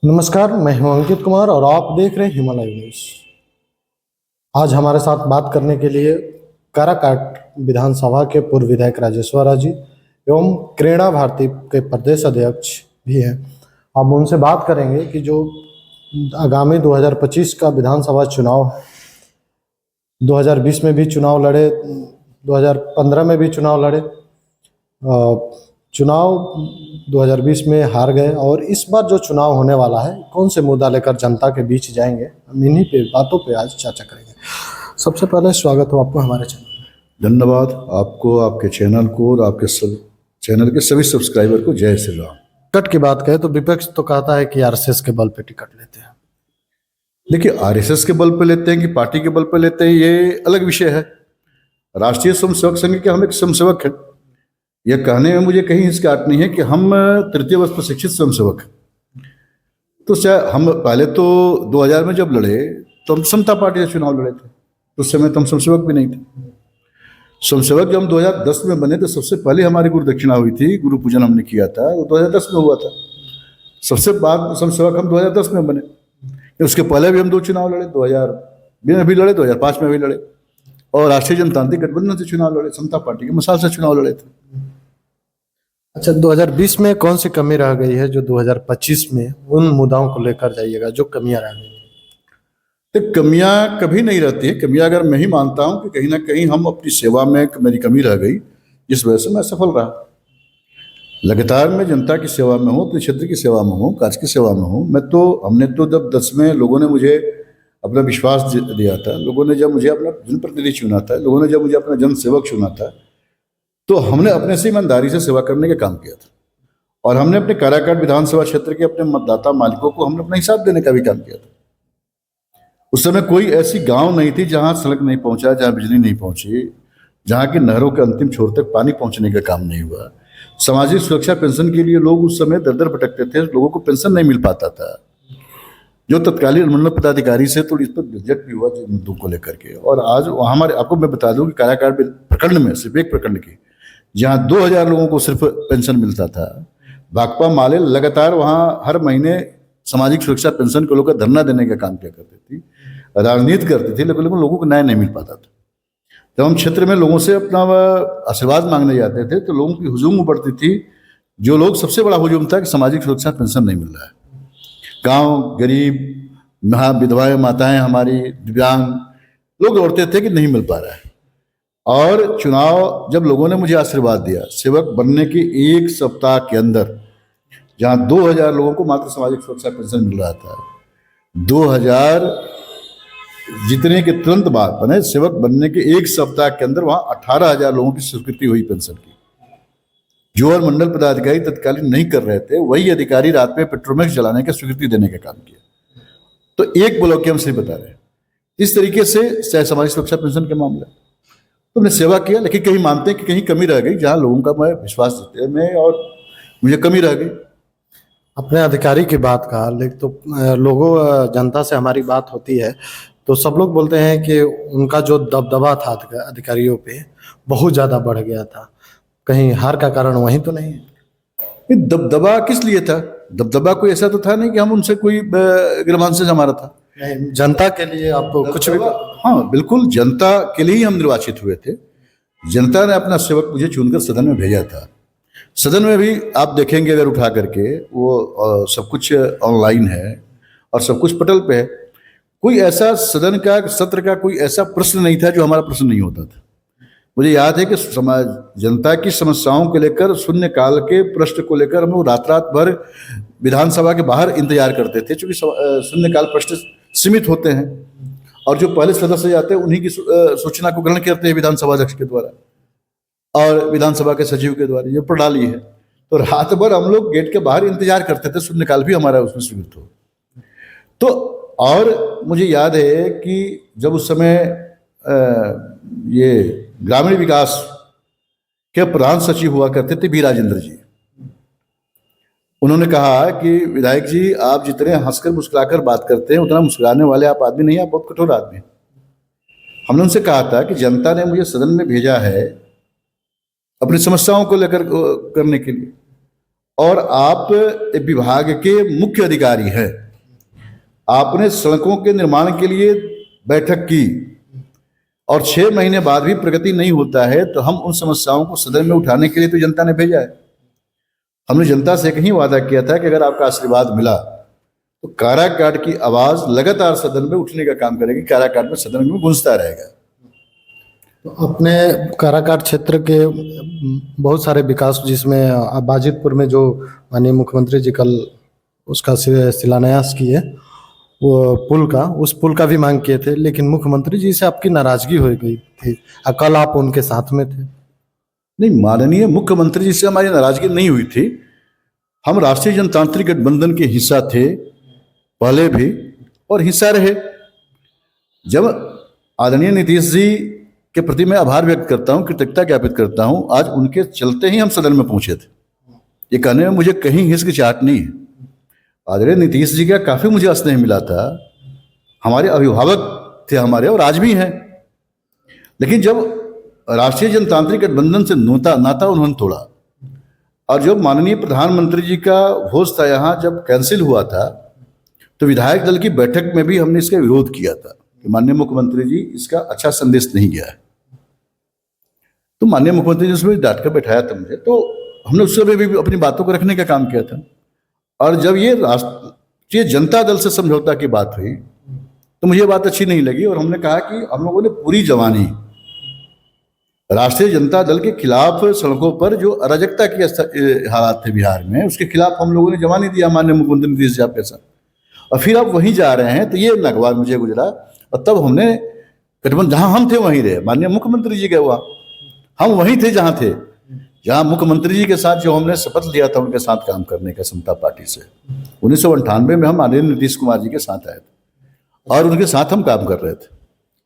नमस्कार, मैं हूं अंकित कुमार और आप देख रहे हैं हिमालय न्यूज। आज हमारे साथ बात करने के लिए काराकाट विधानसभा के पूर्व विधायक राजेश्वर राजी एवं क्रीड़ा भारती के प्रदेश अध्यक्ष भी हैं। अब उनसे बात करेंगे कि जो आगामी 2025 का विधानसभा चुनाव है, 2020 में भी चुनाव लड़े, 2015 में भी चुनाव लड़े, चुनाव 2020 में हार गए और इस बार जो चुनाव होने वाला है, कौन से मुद्दा लेकर जनता के बीच जाएंगे, हम इन्हीं पे बातों पे आज चर्चा करेंगे। सबसे पहले स्वागत हो आपको हमारे चैनल में। धन्यवाद आपको, आपके चैनल को और आपके सब चैनल के सभी सब्सक्राइबर को। जय श्री राम। टिकट की बात करें तो विपक्ष तो कहता है कि आरएसएस के बल पे टिकट लेते हैं। देखिए, आरएसएस के बल पे लेते हैं कि पार्टी के बल पे लेते हैं, ये अलग विषय है। राष्ट्रीय स्वयंसेवक संघ के हम एक स्वयंसेवक हैं। यह कहने में मुझे कहीं हिचकिचाहट नहीं है कि हम तृतीय वर्ष प्रशिक्षित स्वयंसेवक हैं। तो चाहे हम पहले तो 2000 में जब लड़े तो हम समता पार्टी से चुनाव लड़े थे, तो उस समय तो हम स्वयंसेवक भी नहीं थे। स्वयंसेवक जब हम 2010 में बने तो सबसे पहले हमारी गुरु दक्षिणा हुई थी, गुरु पूजन हमने किया था, वो 2010 में हुआ था। सबसे बाद स्वयंसेवक हम 2010 में बने। उसके पहले भी हम 2 चुनाव लड़े, 2000 में भी लड़े, 2005 में भी लड़े और राष्ट्रीय जनतांत्रिक गठबंधन से चुनाव लड़े, समता पार्टी के मिसाल से चुनाव लड़े थे। अच्छा, 2020 में कौन सी कमी रह गई है जो 2025 में उन मुद्दाओं को लेकर जाइएगा जो कमियां रह गई? तो कमियां कभी नहीं रहती है। कमियां अगर मैं ही मानता हूं कि कहीं ना कहीं हम अपनी सेवा में मेरी कमी रह गई, जिस वजह से मैं सफल रहा। लगातार मैं जनता की सेवा में हूँ, अपने क्षेत्र की सेवा में हूँ, कार्य की सेवा में हूँ। हमने तो जब 10 में लोगों ने मुझे अपना विश्वास दिया था, लोगों ने जब मुझे अपना जनप्रतिनिधि चुना था, लोगों ने जब मुझे अपना जन सेवक चुना था, तो हमने अपने से ईमानदारी से सेवा करने का काम किया था। और हमने अपने काराकाट विधानसभा क्षेत्र के अपने मतदाता मालिकों को हमने अपना हिसाब देने का भी काम किया था। उस समय कोई ऐसी गांव नहीं थी जहां सड़क नहीं पहुंचा, जहां बिजली नहीं पहुंची, जहां की नहरों के अंतिम छोर तक पानी पहुंचने का काम नहीं हुआ। सामाजिक सुरक्षा पेंशन के लिए लोग उस समय दर दर भटकते थे, लोगों को पेंशन नहीं मिल पाता था। जो तत्कालीन मंडल पदाधिकारी से तो इस पर रिजेक्ट भी हुआ मुद्दों को लेकर के। और आज वहाँ हमारे, आपको मैं बता दूं कि काराकाट प्रखंड में, सिर्फ एक प्रखंड की, जहाँ 2000 लोगों को सिर्फ पेंशन मिलता था, भाकपा माले लगातार वहाँ हर महीने सामाजिक सुरक्षा पेंशन को लेकर धरना देने का काम किया करती थी, राजनीति करती थी, लेकिन लोगों को न्याय नहीं मिल पाता था। जब हम क्षेत्र में लोगों से अपना आशीर्वाद मांगने जाते थे तो लोगों की हुजूम बढ़ती थी। जो लोग, सबसे बड़ा हुजूम था कि सामाजिक सुरक्षा पेंशन नहीं मिल रहा है। गांव गरीब, विधवाएं माताएं, हमारी दिव्यांग लोग दौड़ते थे कि नहीं मिल पा रहा है। और चुनाव जब लोगों ने मुझे आशीर्वाद दिया, सेवक बनने के 1 सप्ताह के अंदर, जहां 2000 लोगों को मात्र सामाजिक सुरक्षा पेंशन मिल रहा था, 2000 जितने के तुरंत बाद बने, सेवक बनने के 1 सप्ताह के अंदर वहां 18,000 लोगों की स्वीकृति हुई पेंशन की। जो और मंडल पदाधिकारी तत्कालीन नहीं कर रहे थे, वही अधिकारी रात में पेट्रोमैक्स जलाने का स्वीकृति देने का काम किया। तो एक ब्लॉक के हम सिर्फ बता रहे हैं। इस तरीके से चाहे सामाजिक सुरक्षा पेंशन के मामले, तो हमने सेवा किया, लेकिन कहीं मानते हैं कि कहीं कमी रह गई, जहां लोगों का मैं विश्वास देते में और मुझे कमी रह गई। अपने अधिकारी की बात कहा, लेकिन तो लोगों, जनता से हमारी बात होती है तो सब लोग बोलते हैं कि उनका जो दबदबा था अधिकारियों पे बहुत ज़्यादा बढ़ गया था। कहीं हार का कारण वहीं तो नहीं है? दबदबा किस लिए था? दबदबा कोई ऐसा तो था नहीं कि हम उनसे कोई ग्रमांश हमारा था। नहीं, जनता के लिए आप कुछ भी। हाँ बिल्कुल, जनता के लिए ही हम निर्वाचित हुए थे। जनता ने अपना सेवक मुझे चुनकर सदन में भेजा था। सदन में भी आप देखेंगे अगर उठा करके, वो सब कुछ ऑनलाइन है और सब कुछ पटल पे है। कोई ऐसा सदन का सत्र का कोई ऐसा प्रश्न नहीं था जो हमारा प्रश्न नहीं होता था। मुझे याद है कि समाज, जनता की समस्याओं को लेकर, शून्य काल के प्रश्न को लेकर हम लोग रात रात भर विधानसभा के बाहर इंतजार करते थे, क्योंकि शून्यकाल प्रश्न सीमित होते हैं और जो पहले सदस्य जाते हैं उन्हीं की सूचना को ग्रहण करते हैं विधानसभा अध्यक्ष के द्वारा और विधानसभा के सचिव के द्वारा। ये प्रणाली है। तो रात भर हम लोग गेट के बाहर इंतजार करते थे शून्यकाल भी हमारा उसमें स्वीकृत हो। तो और मुझे याद है कि जब उस समय ये ग्रामीण विकास के प्रधान सचिव हुआ करते थे बी राजेंद्र जी, उन्होंने कहा कि विधायक जी, आप जितने हंसकर मुस्कुराकर बात करते हैं उतना मुस्कुराने वाले आप आदमी नहीं, आप बहुत कठोर आदमी हैं। हमने उनसे कहा था कि जनता ने मुझे सदन में भेजा है अपनी समस्याओं को लेकर करने के लिए, और आप एक विभाग के मुख्य अधिकारी हैं, आपने सड़कों के निर्माण के लिए बैठक की और 6 महीने बाद भी प्रगति नहीं होता है, तो हम उन समस्याओं को सदन में उठाने के लिए तो जनता ने भेजा है। हमने जनता से कहीं वादा किया था कि अगर आपका आशीर्वाद मिला तो काराकाट की आवाज लगातार सदन में उठने का काम करेगी, काराकाट में सदन में गूंजता रहेगा। तो अपने काराकाट क्षेत्र के बहुत सारे विकास, जिसमें बाजितपुर में जो माननीय मुख्यमंत्री जी कल उसका शिलान्यास किए, वो उस पुल का भी मांग किए थे, लेकिन मुख्यमंत्री जी से आपकी नाराजगी हो गई थी और कल आप उनके साथ में थे। नहीं, माननीय मुख्यमंत्री जी से हमारी नाराजगी नहीं हुई थी। हम राष्ट्रीय जनतांत्रिक गठबंधन के हिस्सा थे पहले भी और हिस्सा रहे। जब आदरणीय नीतीश जी के प्रति मैं आभार व्यक्त करता हूं, कृतज्ञता ज्ञापित करता हूं, आज उनके चलते ही हम सदन में पहुंचे थे। ये कहने में मुझे कहीं हिचकिचाहट नहीं है। आदरणीय नीतीश जी का काफी मुझे स्नेह मिला था, हमारे अभिभावक थे हमारे और आज भी हैं। लेकिन जब राष्ट्रीय जनतांत्रिक गठबंधन से नाता उन्होंने तोड़ा और जब माननीय प्रधानमंत्री जी का भोज था यहाँ जब कैंसिल हुआ था, तो विधायक दल की बैठक में भी हमने इसका विरोध किया था कि माननीय मुख्यमंत्री जी इसका अच्छा संदेश नहीं गया है। तो माननीय मुख्यमंत्री जी उसमें डांट कर बैठाया था मुझे, तो हमने उस समय भी अपनी बातों को रखने का काम किया था। और जब ये राष्ट्रीय जनता दल से समझौता की बात हुई तो मुझे बात अच्छी नहीं लगी और हमने कहा कि हम लोगों ने पूरी जवानी राष्ट्रीय जनता दल के खिलाफ सड़कों पर जो अराजकता की हालात थे बिहार में, उसके खिलाफ हम लोगों ने जवानी दिया माननीय मुख्यमंत्री नीतीश जी आपके साथ, और फिर आप वहीं जा रहे हैं, तो ये नागवार मुझे गुजरा। और तब हमने गठबंधन जहां हम थे वहीं रहे, माननीय मुख्यमंत्री जी गए वहां, हम वहीं थे जहां थे, जहां मुख्यमंत्री जी के साथ जो हमने शपथ लिया था उनके साथ काम करने का समता पार्टी से। 1998 में हम माननीय नीतीश कुमार जी के साथ आए थे और उनके साथ हम काम कर रहे थे।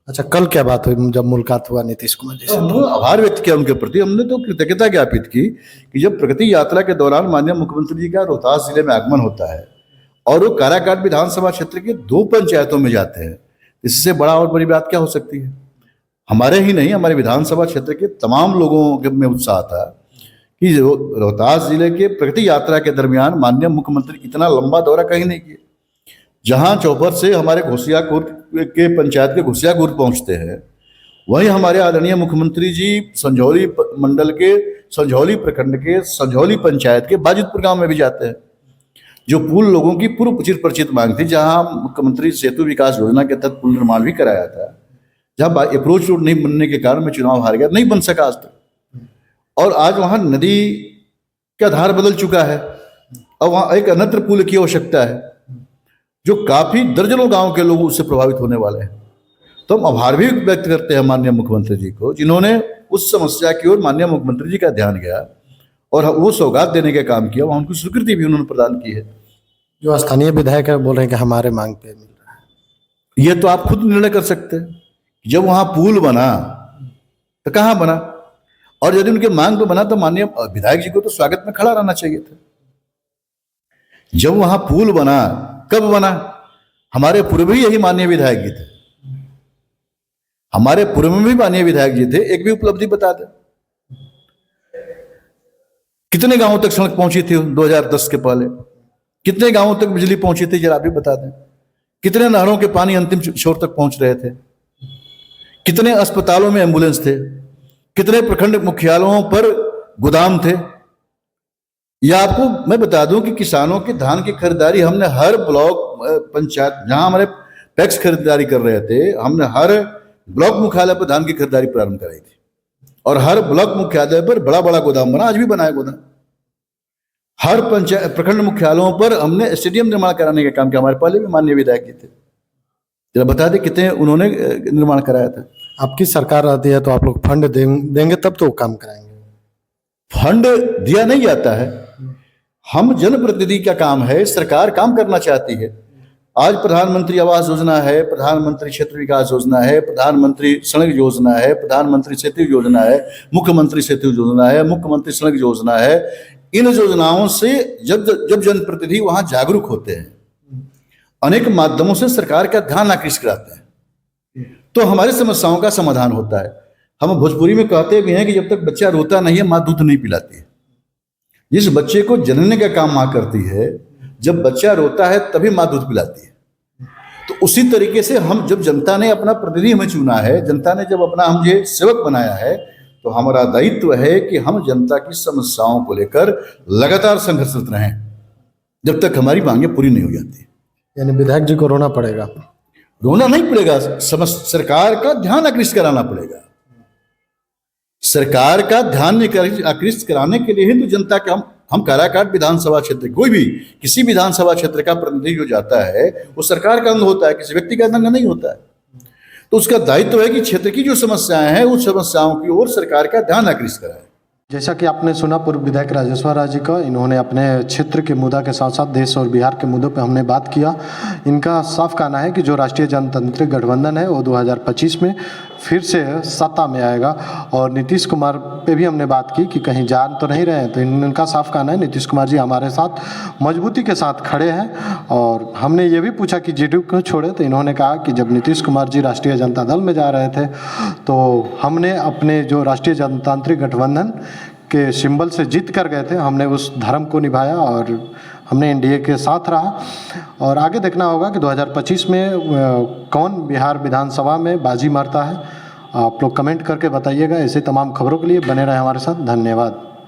अच्छा, कल क्या बात हुई जब मुलाकात हुआ नीतीश कुमार जी से? हमने आभार व्यक्त किया उनके प्रति, हमने तो कृतज्ञता ज्ञापित की कि जब प्रगति यात्रा के दौरान माननीय मुख्यमंत्री जी का रोहतास जिले में आगमन होता है और वो काराकाट विधानसभा क्षेत्र के 2 पंचायतों में जाते हैं, इससे बड़ा और बड़ी बात क्या हो सकती है। हमारे ही नहीं, हमारे विधानसभा क्षेत्र के तमाम लोगों में उत्साह था कि रोहतास जिले के प्रगति यात्रा के दरमियान माननीय मुख्यमंत्री इतना लंबा दौरा कहीं नहीं किए। जहां चौपर से हमारे घोसियाकुर्द के पंचायत के घोसियाकुर्द पहुंचते हैं, वहीं हमारे आदरणीय मुख्यमंत्री जी संझौली मंडल के संझौली प्रखंड के संझौली पंचायत के बाजितपुर गांव में भी जाते हैं, जो पुल लोगों की पूर्व परिचित मांग थी, जहां मुख्यमंत्री सेतु विकास योजना के तहत पुल निर्माण भी कराया था, जहां अप्रोच रोड नहीं बनने के कारण मैं चुनाव हार गया, नहीं बन सका आज तक। और आज वहां नदी का धार बदल चुका है और वहां एक अन्यत्र पुल की आवश्यकता है, जो काफी दर्जनों गांव के लोग उससे प्रभावित होने वाले हैं। तो हम आभार भी व्यक्त करते हैं माननीय मुख्यमंत्री जी को, जिन्होंने उस समस्या की ओर माननीय मुख्यमंत्री जी का ध्यान गया और वो सौगात देने का काम किया, वहां उनको स्वीकृति भी उन्होंने प्रदान की है। जो स्थानीय विधायक है बोल रहे हैं कि हमारे मांग पे मिल रहा है, ये तो आप खुद निर्णय कर सकते हैं। जब वहां पुल बना तो कहां बना, और यदि उनके मांग पे बना तो माननीय विधायक जी को तो स्वागत में खड़ा रहना चाहिए था। जब वहां पुल बना, कब बना? हमारे पूर्व भी यही माननीय विधायक जी थे, हमारे पूर्व में भी माननीय विधायक जी थे। एक भी उपलब्धि बता दें, कितने गांवों तक सड़क पहुंची थी 2010 के पहले? कितने गांवों तक बिजली पहुंची थी, जरा भी बता दें। कितने नहरों के पानी अंतिम छोर तक पहुंच रहे थे? कितने अस्पतालों में एम्बुलेंस थे? कितने प्रखंड मुख्यालयों पर गोदाम थे? या आपको मैं बता दूं कि किसानों के धान की खरीदारी हमने हर ब्लॉक पंचायत, जहां हमारे पैक्स खरीदारी कर रहे थे, हमने हर ब्लॉक मुख्यालय पर धान की खरीदारी प्रारंभ कराई थी और हर ब्लॉक मुख्यालय पर बड़ा बड़ा गोदाम बना, आज भी बना है गोदाम। हर पंचायत प्रखंड मुख्यालयों पर हमने स्टेडियम निर्माण कराने का काम किया, हमारे पहले भी माननीय विधायक जी थे। जरा बता दें कितने उन्होंने निर्माण कराया था। आपकी सरकार रहती है तो आप लोग फंड देंगे तब तो काम कराएंगे। फंड दिया नहीं जाता है, हम जनप्रतिनिधि का काम है, सरकार काम करना चाहती है। आज प्रधानमंत्री आवास योजना है, प्रधानमंत्री क्षेत्र विकास योजना है, प्रधानमंत्री सड़क योजना है, प्रधानमंत्री सेतु योजना है, मुख्यमंत्री सेतु योजना है, मुख्यमंत्री सड़क योजना है। इन योजनाओं से जब जनप्रतिनिधि वहां जागरूक होते हैं, अनेक माध्यमों से सरकार का ध्यान आकृष्ट कराते हैं, तो हमारी समस्याओं का समाधान होता है। हम भोजपुरी में कहते भी हैं कि जब तक बच्चा रोता नहीं है माँ दूध नहीं पिलाती है। जिस बच्चे को जनने का काम माँ करती है, जब बच्चा रोता है तभी माँ दूध पिलाती है। तो उसी तरीके से हम, जब जनता ने अपना प्रतिनिधि हमें चुना है, जनता ने जब अपना मुझे सेवक बनाया है, तो हमारा दायित्व है कि हम जनता की समस्याओं को लेकर लगातार संघर्षरत रहें जब तक हमारी मांगें पूरी नहीं हो जाती। यानी विधायक जी को रोना पड़ेगा? रोना नहीं पड़ेगा, सरकार का ध्यान आकृष्ट कराना पड़ेगा। सरकार का ध्यान आकृष्ट कराने के लिए ही तो जनता का हम काराकाट विधानसभा क्षेत्र, कोई भी किसी विधानसभा क्षेत्र का प्रतिनिधि जो जाता है वो सरकार का अंग होता है, किसी व्यक्ति का अंग नहीं होता है। तो उसका दायित्व है कि क्षेत्र की जो समस्याएं हैं उस समस्याओं की ओर सरकार का ध्यान आकृष्ट कराए। जैसा कि आपने सुना पूर्व विधायक राजेश्वर राज जी का, इन्होंने अपने क्षेत्र के मुद्दा के साथ साथ देश और बिहार के मुद्दों पे हमने बात किया। इनका साफ कहना है कि जो राष्ट्रीय जनतांत्रिक गठबंधन है वो 2025 में फिर से सत्ता में आएगा। और नीतीश कुमार पे भी हमने बात की कि कहीं जान तो नहीं रहे हैं, तो इनका साफ कहना है नीतीश कुमार जी हमारे साथ मजबूती के साथ खड़े हैं। और हमने ये भी पूछा कि जेडीयू क्यों छोड़े, तो इन्होंने कहा कि जब नीतीश कुमार जी राष्ट्रीय जनता दल में जा रहे थे तो हमने अपने जो राष्ट्रीय जनतांत्रिक गठबंधन के सिंबल से जीत कर गए थे, हमने उस धर्म को निभाया और हमने एनडीए के साथ रहा। और आगे देखना होगा कि 2025 में कौन बिहार विधानसभा में बाजी मारता है। आप लोग कमेंट करके बताइएगा। ऐसे तमाम खबरों के लिए बने रहे हमारे साथ। धन्यवाद।